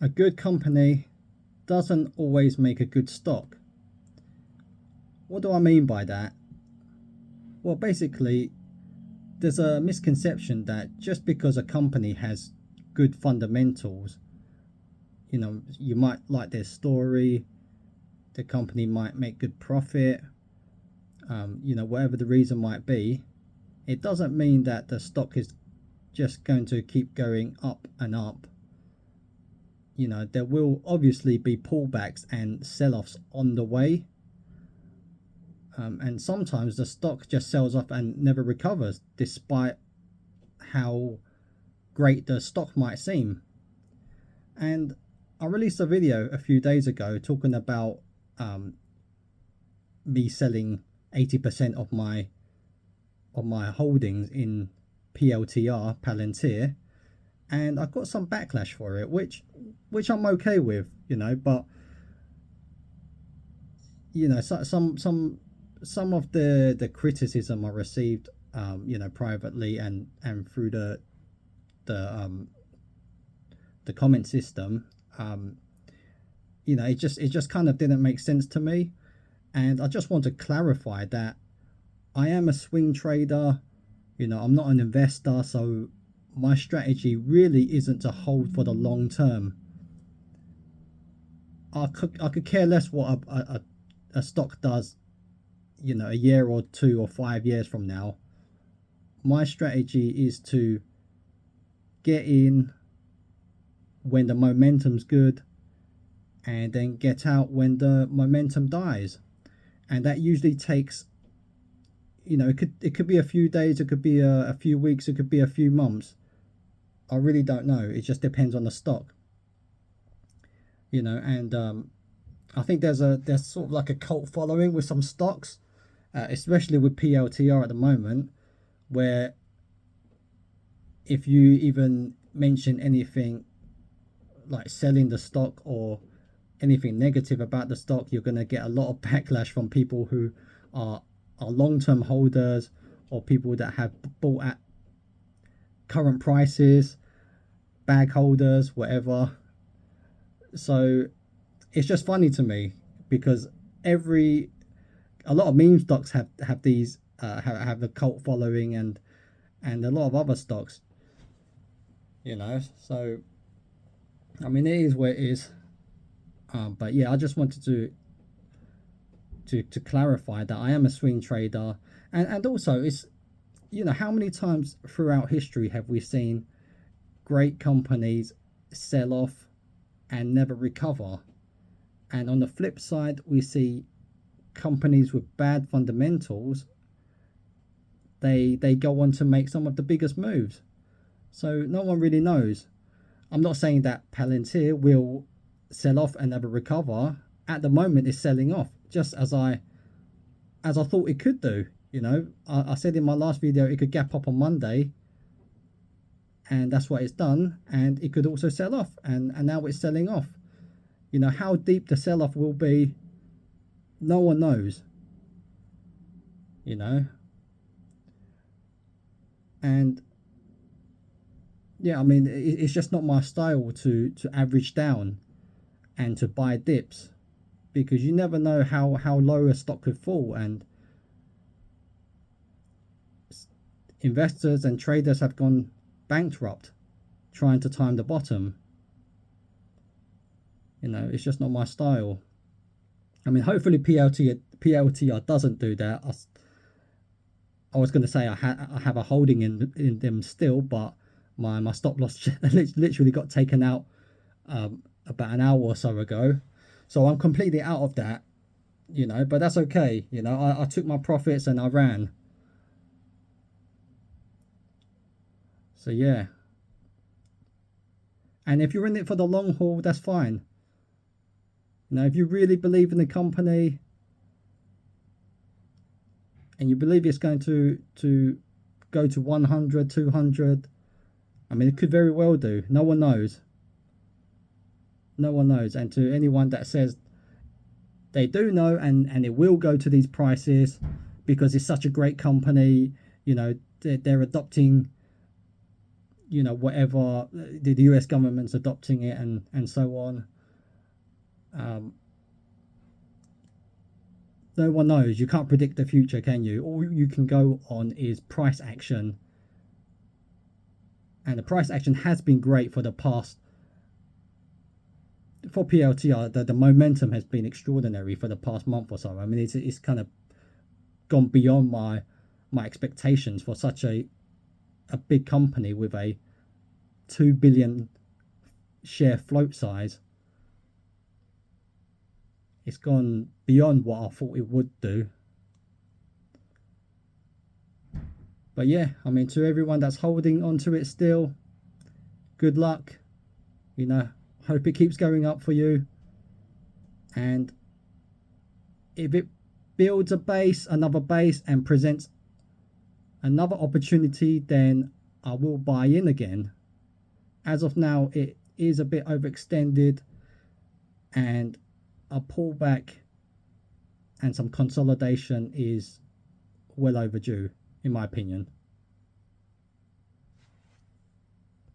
A good company doesn't always make a good stock. What do I mean by that? Well, basically, there's a misconception that just because a company has good fundamentals, you might like their story, the company might make good profit, whatever the reason might be, it doesn't mean that the stock is just going to keep going up and up. There will obviously be pullbacks and sell-offs on the way. And sometimes the stock just sells off and never recovers, despite how great the stock might seem. And I released a video a few days ago talking about me selling 80% of my holdings in PLTR, Palantir, and I got some backlash for it, which I'm okay with, but some of the criticism I received, privately and through the comment system, it just kind of didn't make sense to me, and I just want to clarify that I am a swing trader. I'm not an investor, so my strategy really isn't to hold for the long term. I could care less what a stock does, a year or 2 or 5 years from now. My strategy is to get in when the momentum's good and then get out when the momentum dies. And that usually takes, it could be a few days, it could be a few weeks, it could be a few months. I really don't know. It just depends on the stock. And I think there's sort of like a cult following with some stocks, especially with PLTR at the moment, where if you even mention anything like selling the stock or anything negative about the stock, you're going to get a lot of backlash from people who are long-term holders or people that have bought at current prices, bag holders, whatever. So it's just funny to me because a lot of meme stocks have these have a cult following, and a lot of other stocks, so I mean, it is what it is. But yeah, I just wanted to clarify that I am a swing trader, and also it's, how many times throughout history have we seen great companies sell off and never recover? And on the flip side, we see companies with bad fundamentals, they go on to make some of the biggest moves. So no one really knows. I'm not saying that Palantir will sell off and never recover. At the moment, it's selling off, just as I thought it could do. I said in my last video it could gap up on Monday, and that's what it's done. And it could also sell off, and now it's selling off. How deep the sell-off will be, no one knows. And yeah, I mean, it's just not my style to average down and to buy dips, because you never know how low a stock could fall, and investors and traders have gone bankrupt trying to time the bottom. It's just not my style. I mean, hopefully PLTR doesn't do that. I was going to say I have a holding in them still, but my stop loss literally got taken out about an hour or so ago, so I'm completely out of that. But that's okay. I took my profits and I ran. So yeah. And if you're in it for the long haul, that's fine. If you really believe in the company and you believe it's going to go to 100, 200, I mean, it could very well do. No one knows. No one knows. And to anyone that says they do know and it will go to these prices because it's such a great company, they're adopting whatever the US government's adopting it, and so on. Um, no one knows. You can't predict the future, can you? All you can go on is price action, and the price action has been great for the past. For PLTR, the momentum has been extraordinary for the past month or so. I mean, it's kind of gone beyond my expectations for such a big company with a 2 billion share float size. It's gone beyond what I thought it would do. But yeah, I mean, to everyone that's holding onto it still, good luck. Hope it keeps going up for you. And if it builds another base, and presents another opportunity, then I will buy in again. As of now, it is a bit overextended, and a pullback and some consolidation is well overdue, in my opinion.